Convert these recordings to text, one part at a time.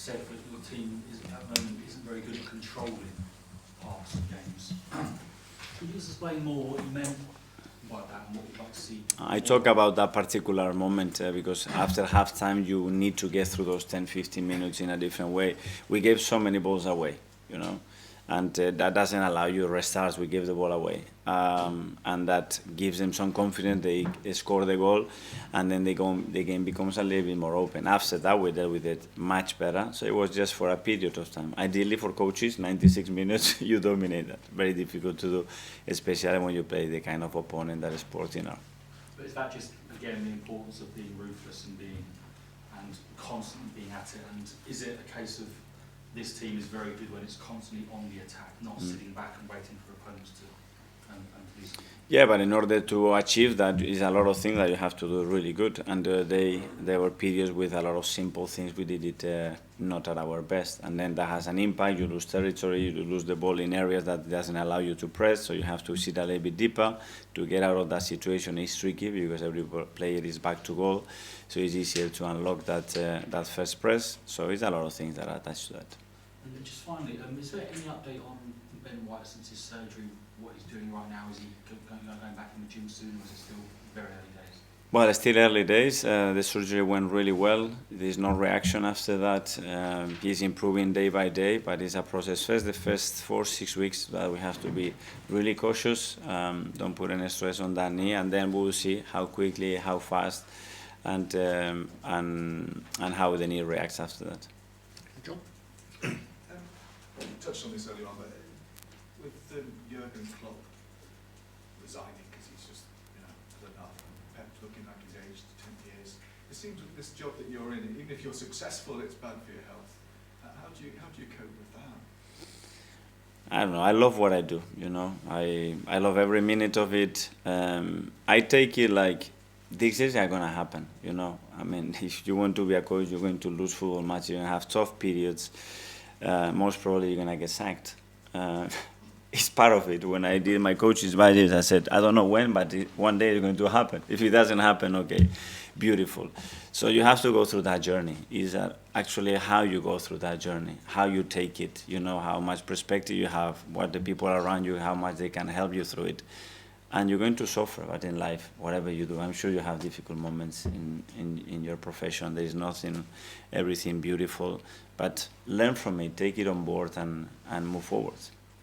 said that your team is, at the moment isn't very good at controlling parts of games. Could you just explain more what you meant by that and what you'd like to see? I talk about that particular moment because after halftime you need to get through those 10-15 minutes in a different way. We gave so many balls away, you know, and that doesn't allow you restarts. We give the ball away, and that gives them some confidence. They score the goal, and then the game becomes a little bit more open. After that, we dealt with it much better. So it was just for a period of time. Ideally, for coaches, 96 minutes, you dominate that. Very difficult to do, especially when you play the kind of opponent that Sporting are. But is that just, again, the importance of being ruthless and constantly being at it? And is it a case of this team is very good when it's constantly on the attack, not sitting back and waiting for opponents to do something? Yeah, but in order to achieve that, is a lot of things that you have to do really good. And there were periods with a lot of simple things. We did it not at our best, and then that has an impact. You lose territory, you lose the ball in areas that doesn't allow you to press. So you have to sit a little bit deeper to get out of that situation. It's tricky because every player is back to goal, so it's easier to unlock that first press. So it's a lot of things that are attached to that. And just finally, is there any update on Ben White since his surgery? What he's doing right now? Is he going back in the gym soon, or is it still very early days? Well, it's still early days. The surgery went really well. There's no reaction after that. He's improving day by day, but it's a process. The first 4-6 weeks that we have to be really cautious. Don't put any stress on that knee, and then we'll see how quickly, how fast, and how the knee reacts after that. John? You touched on this earlier on, but with Jurgen Klopp resigning because he's just had enough, and Pep looking like he's aged 10 years, it seems with this job that you're in, even if you're successful, it's bad for your health. How do you cope with that? I don't know. I love what I do. You know, I love every minute of it. I take it like these things are gonna happen. You know, I mean, if you want to be a coach, you're going to lose football matches. You're gonna have tough periods. Most probably you're gonna get sacked. It's part of it. When I did my coach's badges, I said, I don't know when, but one day it's going to happen. If it doesn't happen, okay, beautiful. So you have to go through that journey. Is actually how you go through that journey, how you take it, you know, how much perspective you have, what the people around you, how much they can help you through it. And you're going to suffer, but in life, whatever you do, I'm sure you have difficult moments in your profession. There is everything beautiful, but learn from it, take it on board, and move forward.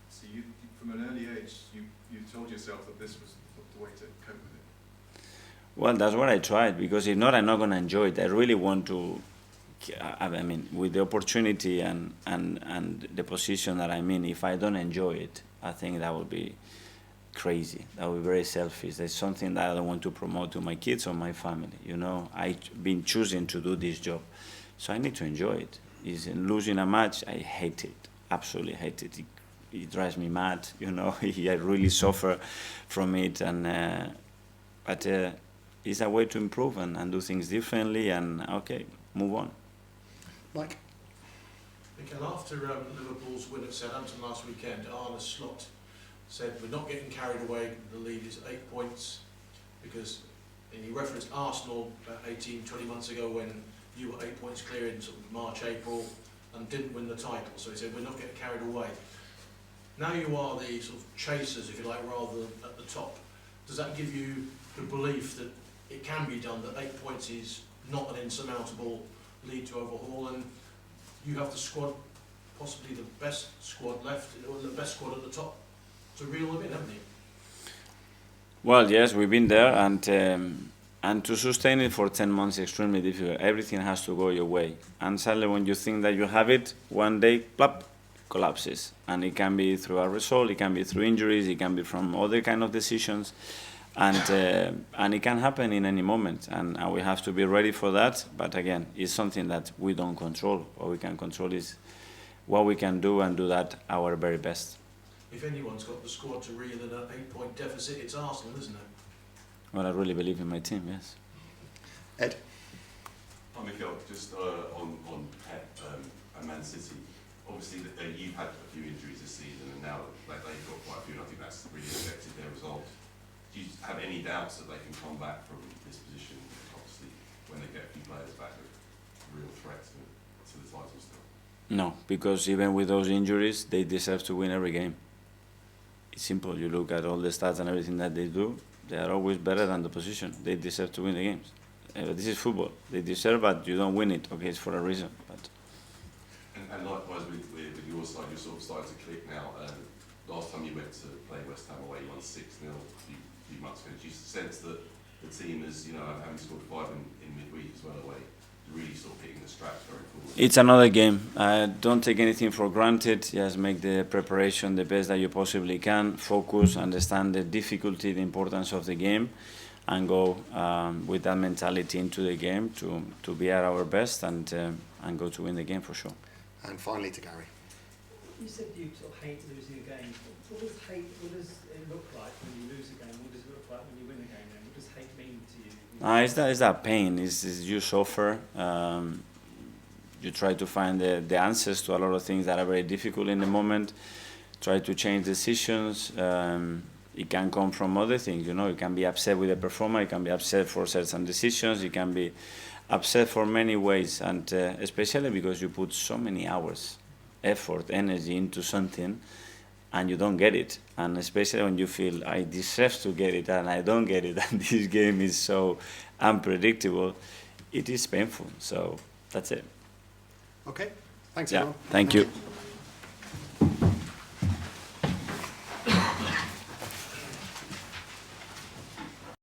So you, from an early age, you told yourself that this was the way to cope with it? Well, that's what I tried, because if not, I'm not going to enjoy it. I really want to, I mean, with the opportunity and the position that I'm in, if I don't enjoy it, I think that would be crazy. That would be very selfish. There's something that I don't want to promote to my kids or my family. You know, I've been choosing to do this job, so I need to enjoy it. Is losing a match, I hate it. Absolutely hate it. It drives me mad. You know, I really suffer from it. But it's a way to improve and do things differently. And okay, move on. Mike. Mikel, after Liverpool's win at Southampton last weekend, Arne Slot said we're not getting carried away. The lead is 8 points because, and he referenced Arsenal about 18-20 months ago when you were 8 points clear in sort of March, April, and didn't win the title. So he said we're not getting carried away. Now you are the sort of chasers, if you like, rather than at the top. Does that give you the belief that it can be done, that 8 points is not an insurmountable lead to overhaul, and you have the squad, possibly the best squad left, or the best squad at the top, to reel them in, haven't you? Well, yes, we've been there, and to sustain it for 10 months is extremely difficult. Everything has to go your way. And suddenly when you think that you have it, one day, plop, collapses. And it can be through a result, it can be through injuries, it can be from other kind of decisions. And it can happen in any moment. And we have to be ready for that. But again, it's something that we don't control. What we can control is what we can do and do that our very best. If anyone's got the squad to reel in an 8-point deficit, it's Arsenal, isn't it? Well, I really believe in my team, yes. Ed? Hi, Mikel, just on Pep and Man City. Obviously, you've had a few injuries this season, and now they've got quite a few, and I think that's really affected their result. Do you have any doubts that they can come back from this position, obviously, when they get a few players back with real threats to the title still? No, because even with those injuries, they deserve to win every game. It's simple. You look at all the stats and everything that they do, they are always better than the position. They deserve to win the games. This is football. They deserve, but you don't win it. Okay, it's for a reason. But And likewise with your side, you're sort of starting to click now. Last time you went to play West Ham away, you won 6-0 a few months ago. Do you sense that the team is, you know, having scored 5 in midweek as well away, really sort of hitting the straps going forward? it's another game. Don't take anything for granted. Just make the preparation the best that you possibly can. Focus, understand the difficulty, the importance of the game, and go with that mentality into the game to be at our best and go to win the game for sure. And finally to Gary. You said you sort of hate losing a game. What does it look like when you lose a game? What does it look like when you win a game then? What does hate mean to you? It's that pain. It's you suffer. You try to find the answers to a lot of things that are very difficult in the moment. Try to change decisions. It can come from other things, you know. You can be upset with the performer. You can be upset for certain decisions. You can be upset for many ways, and especially because you put so many hours, effort, energy into something, and you don't get it. And especially when you feel I deserve to get it and I don't get it, and this game is so unpredictable, it is painful. So that's it. Okay. Thanks, Yeah. everyone. Thank you.